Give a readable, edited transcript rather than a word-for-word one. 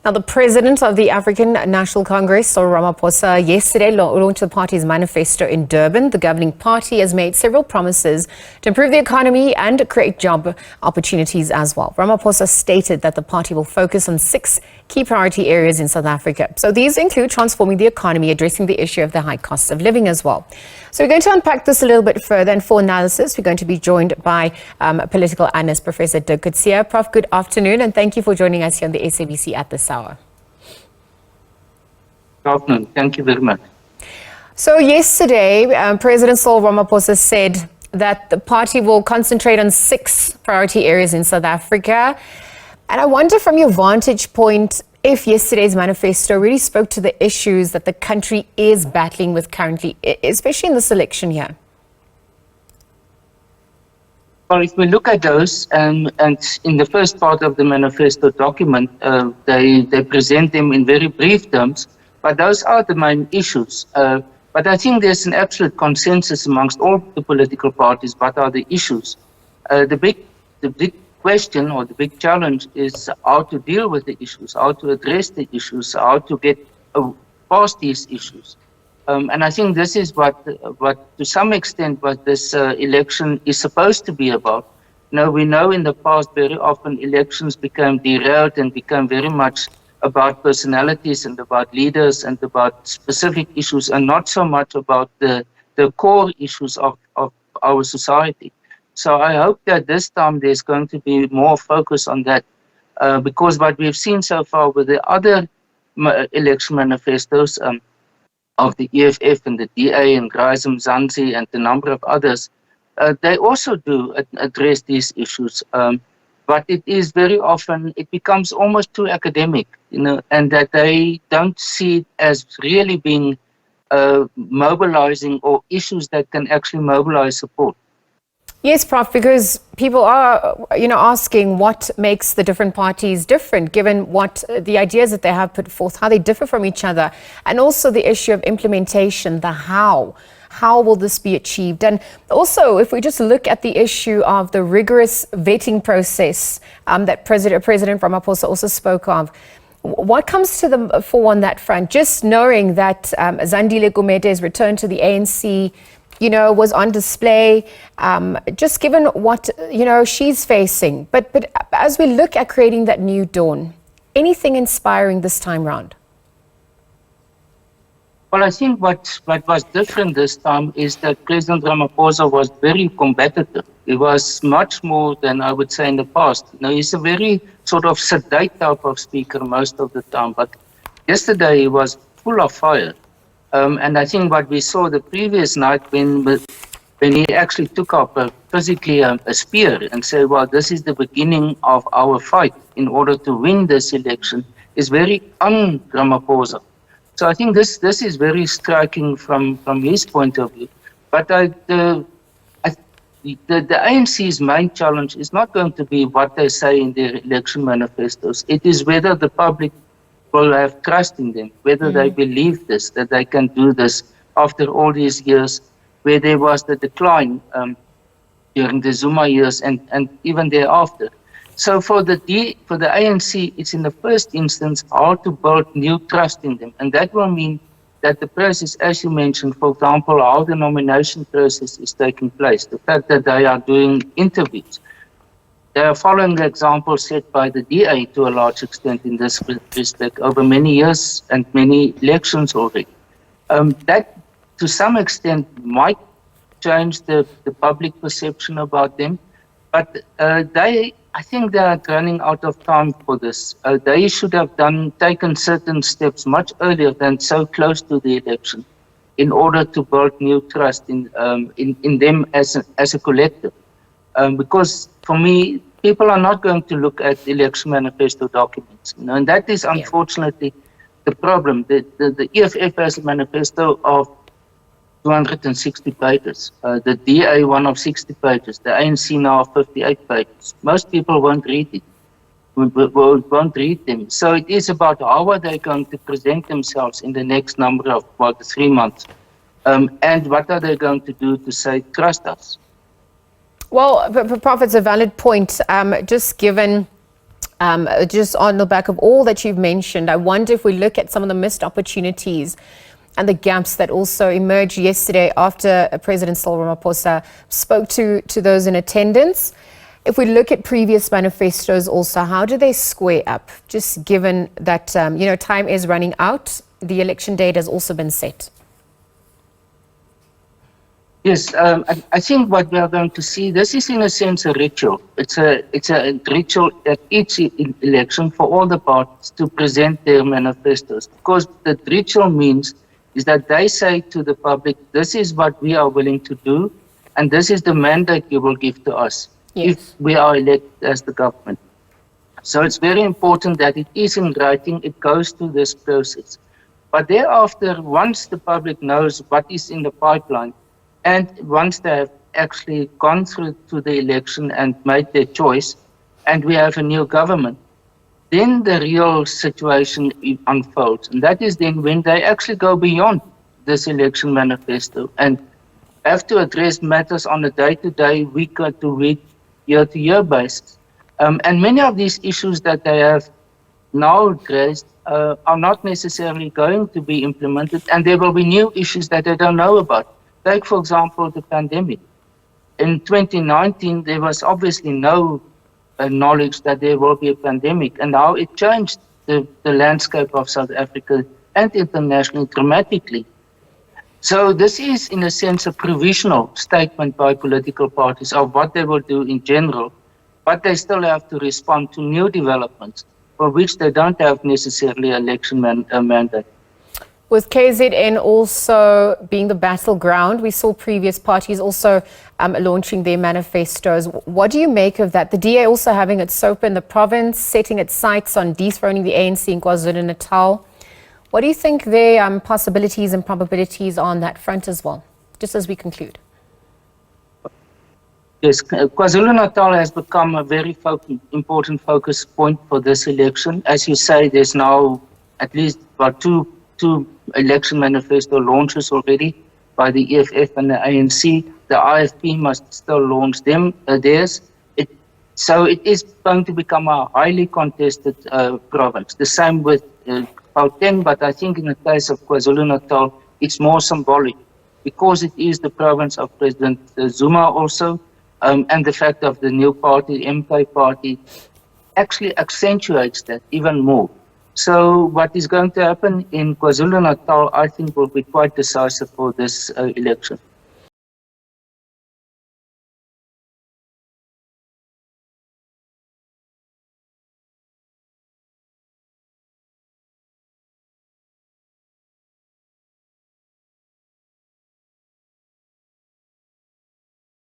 Now, the president of the African National Congress, Cyril Ramaphosa, yesterday launched the party's manifesto in Durban. The governing party has made several promises to improve the economy and create job opportunities as well. Ramaphosa stated that the party will focus on 6 key priority areas in South Africa. So these include transforming the economy, addressing the issue of the high cost of living as well. So we're going to unpack this a little bit further, and for analysis, we're going to be joined by political analyst, Professor Dirk Kotze. Prof, good afternoon, and thank you for joining us here on the SABC at this hour. Good afternoon. Thank you very much. So yesterday, President Cyril Ramaphosa said that the party will concentrate on 6 priority areas in South Africa. And I wonder, from your vantage point, if yesterday's manifesto really spoke to the issues that the country is battling with currently, especially in this election here. Well, if we look at those, and in the first part of the manifesto document, they present them in very brief terms, but those are the main issues. But I think there's an absolute consensus amongst all the political parties. What are the issues? The big question, or the big challenge, is how to deal with the issues, how to address the issues, how to get past these issues. And I think this is what to some extent, what this election is supposed to be about. Now, we know in the past very often elections became derailed and became very much about personalities and about leaders and about specific issues, and not so much about the core issues of our society. So I hope that this time there's going to be more focus on that, because what we've seen so far with the other election manifestos of the EFF and the DA and Grisem Zanzi and a number of others, they also do address these issues. But it is very often, it becomes almost too academic, and that they don't see it as really being mobilizing or issues that can actually mobilize support. Yes, Prof, because people are, asking what makes the different parties different, given what the ideas that they have put forth, how they differ from each other, and also the issue of implementation, the how. How will this be achieved? And also, if we just look at the issue of the rigorous vetting process that President Ramaphosa also spoke of, what comes to the fore on that front? Just knowing that Zandile Gumede's return to the ANC, was on display, just given what, she's facing. But as we look at creating that new dawn, anything inspiring this time round? Well, I think what was different this time is that President Ramaphosa was very combative. He was much more than I would say in the past. He's a very sort of sedate type of speaker most of the time, but yesterday he was full of fire. And I think what we saw the previous night when he actually took up physically a spear and said, well, this is the beginning of our fight in order to win this election, is very un-Ramaphosa. So I think this is very striking from his point of view. But the ANC's main challenge is not going to be what they say in their election manifestos. It is whether the public will have trust in them, whether they believe this, that they can do this after all these years where there was the decline during the Zuma years and even thereafter. So for the ANC, it's in the first instance how to build new trust in them. And that will mean that the process, as you mentioned, for example, how the nomination process is taking place, the fact that they are doing interviews. They are following the example set by the DA to a large extent in this respect over many years and many elections already. That, to some extent, might change the public perception about them, but I think they are running out of time for this. They should have taken certain steps much earlier than so close to the election in order to build new trust in them as a collective. Because for me, people are not going to look at election manifesto documents, and that is unfortunately the problem. The EFF has a manifesto of 260 pages, the DA one of 60 pages, the ANC now of 58 pages. Most people won't read it, won't read them. So it is about how are they going to present themselves in the next number of about 3 months, and what are they going to do to say, trust us. Well, Prof, it's a valid point, just given Just on the back of all that you've mentioned, I wonder if we look at some of the missed opportunities and the gaps that also emerged yesterday after President Cyril Ramaphosa spoke to those in attendance. If we look at previous manifestos also, how do they square up? Just given that, time is running out, the election date has also been set. Yes, I think what we are going to see, this is in a sense a ritual. It's a ritual at each election for all the parties to present their manifestos. Because the ritual means is that they say to the public, this is what we are willing to do, and this is the mandate you will give to us if we are elected as the government. So it's very important that it is in writing, it goes through this process. But thereafter, once the public knows what is in the pipeline, and once they have actually gone through to the election and made their choice, and we have a new government, then the real situation unfolds. And that is then when they actually go beyond this election manifesto and have to address matters on a day-to-day, week-to-week, year-to-year basis. And many of these issues that they have now addressed are not necessarily going to be implemented, and there will be new issues that they don't know about. Take, for example, the pandemic. In 2019, there was obviously no knowledge that there will be a pandemic, and how it changed the landscape of South Africa and internationally dramatically. So this is, in a sense, a provisional statement by political parties of what they will do in general, but they still have to respond to new developments for which they don't have necessarily election mandate. With KZN also being the battleground, we saw previous parties also launching their manifestos. What do you make of that? The DA also having its SOPA in the province, setting its sights on dethroning the ANC in KwaZulu-Natal. What do you think their possibilities and probabilities are on that front as well, just as we conclude? Yes, KwaZulu-Natal has become a very important focus point for this election. As you say, there's now at least about two election manifesto launches already by the EFF and the ANC. The IFP must still launch theirs. So it is going to become a highly contested province. The same with Gauteng, but I think in the case of KwaZulu-Natal, it's more symbolic because it is the province of President Zuma also, and the fact of the new party, the MK party, actually accentuates that even more. So what is going to happen in KwaZulu-Natal, I think, will be quite decisive for this election.